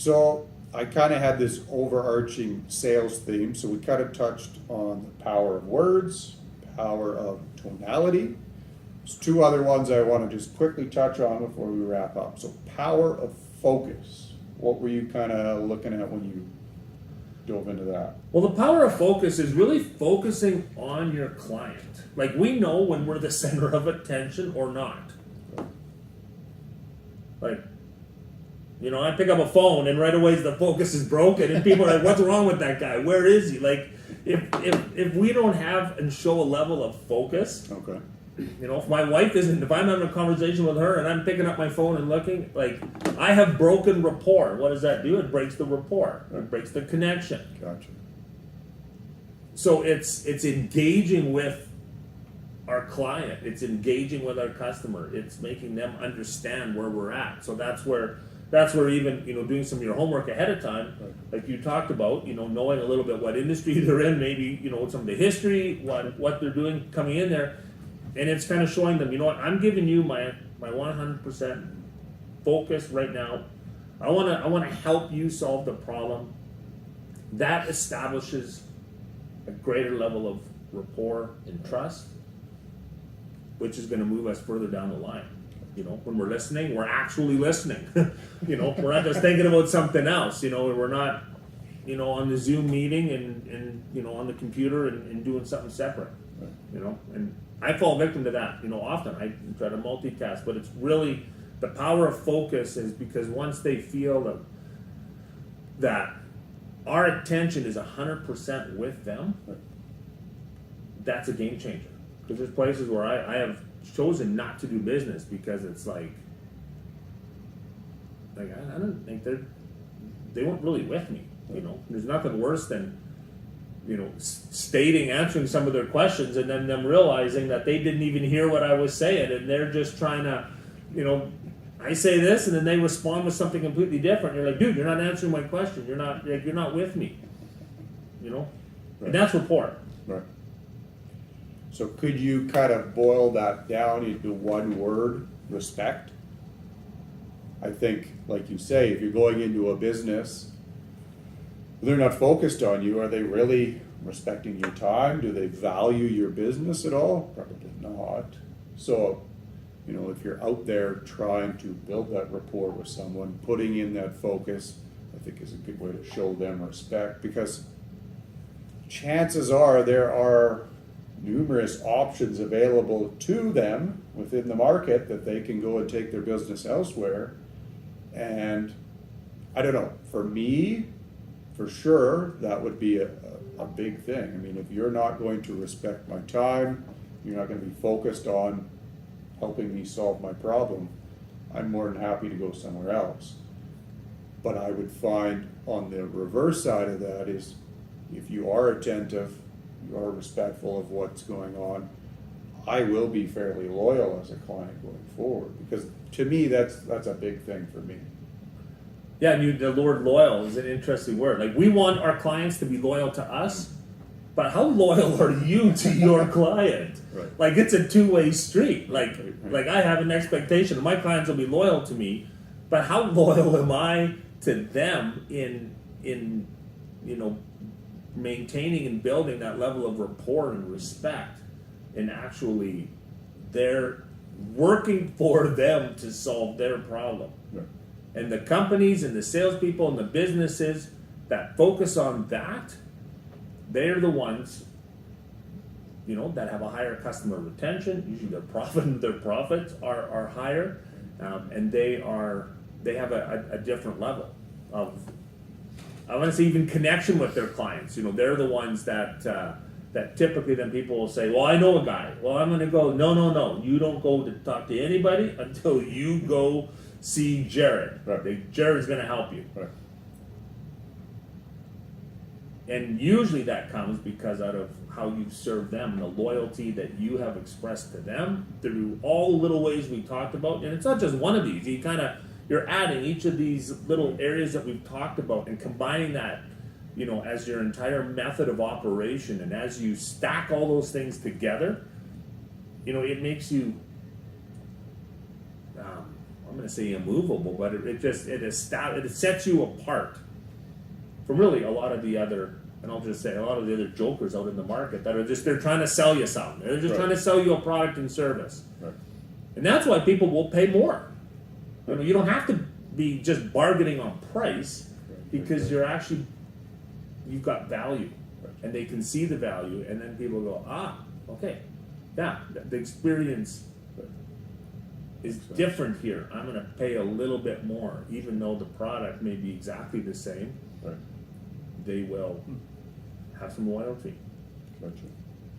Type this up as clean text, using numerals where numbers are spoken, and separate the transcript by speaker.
Speaker 1: So I kind of had this overarching sales theme. So we kind of touched on the power of words, power of tonality. There's two other ones I want to just quickly touch on before we wrap up. So power of focus. What were you kind of looking at when you dove into that?
Speaker 2: Well, the power of focus is really focusing on your client. Like, we know when we're the center of attention or not. Like, you know, I pick up a phone and right away the focus is broken and people are like, what's wrong with that guy? Where is he? Like, if we don't have and show a level of focus,
Speaker 1: Okay.
Speaker 2: you know, if my wife isn't, if I'm having a conversation with her and I'm picking up my phone and looking, like, I have broken rapport. What does that do? It breaks the rapport. It breaks the connection.
Speaker 1: Gotcha.
Speaker 2: So it's engaging with our client. It's engaging with our customer. It's making them understand where we're at. So that's where even, you know, doing some of your homework ahead of time, like you talked about, you know, knowing a little bit what industry they're in, maybe, you know, some of the history, what they're doing coming in there. And it's kind of showing them, you know what, I'm giving you my 100% focus right now. I want to help you solve the problem. That establishes a greater level of rapport and trust, which is going to move us further down the line. You know, when we're listening, we're actually listening. You know, we're not just thinking about something else. You know, we're not, you know, on the Zoom meeting and you know, on the computer and doing something separate. You know, and I fall victim to that, you know, often. I try to multitask, but it's really the power of focus is because once they feel that our attention is 100% with them, that's a game changer. Because there's places where I have chosen not to do business because it's like I don't think they weren't really with me, you know. There's nothing worse than, you know, answering some of their questions and then them realizing that they didn't even hear what I was saying and they're just trying to, you know, I say this and then they respond with something completely different. You're like, dude, you're not answering my question. You're not with me, you know. Right. And that's rapport.
Speaker 1: Right. So could you kind of boil that down into one word, respect? I think, like you say, if you're going into a business, they're not focused on you. Are they really respecting your time? Do they value your business at all? Probably not. So, you know, if you're out there trying to build that rapport with someone, putting in that focus, I think is a good way to show them respect, because chances are there are numerous options available to them within the market that they can go and take their business elsewhere. And I don't know, for me, for sure, that would be a big thing. I mean, if you're not going to respect my time, you're not going to be focused on helping me solve my problem, I'm more than happy to go somewhere else. But I would find on the reverse side of that is, if you are attentive, you are respectful of what's going on, I will be fairly loyal as a client going forward, because to me that's a big thing for me.
Speaker 2: Yeah, and the word loyal is an interesting word. Like, we want our clients to be loyal to us, but how loyal are you to your client?
Speaker 1: Right.
Speaker 2: Like, it's a two-way street. Like,
Speaker 1: Right.
Speaker 2: like I have an expectation that my clients will be loyal to me, but how loyal am I to them in you know, maintaining and building that level of rapport and respect, and actually they're working for them to solve their problem.
Speaker 1: Right.
Speaker 2: And the companies and the salespeople and the businesses that focus on that, they're the ones, you know, that have a higher customer retention. Usually their profits are higher, and they have a different level of, I want to say, even connection with their clients. You know, they're the ones that typically then people will say, well, I know a guy. Well, I'm going to go. No. You don't go to talk to anybody until you go see Jared.
Speaker 1: Right.
Speaker 2: Jared's going to help you.
Speaker 1: Right.
Speaker 2: And usually that comes because out of how you've served them, the loyalty that you have expressed to them through all the little ways we talked about. And it's not just one of these. You're adding each of these little areas that we've talked about and combining that, you know, as your entire method of operation. And as you stack all those things together, you know, it makes you, I'm going to say immovable, but it sets you apart from really a lot of the other, and I'll just say a lot of the other jokers out in the market that are just, they're trying to sell you something. They're just
Speaker 1: Right.
Speaker 2: trying to sell you a product and service.
Speaker 1: Right.
Speaker 2: And that's why people will pay more. You know, you don't have to be just bargaining on price because you've got value. And they can see the value, and then people go, okay, yeah, the experience is different here. I'm going to pay a little bit more, even though the product may be exactly the same.
Speaker 1: Right.
Speaker 2: They will have some loyalty.
Speaker 1: Gotcha.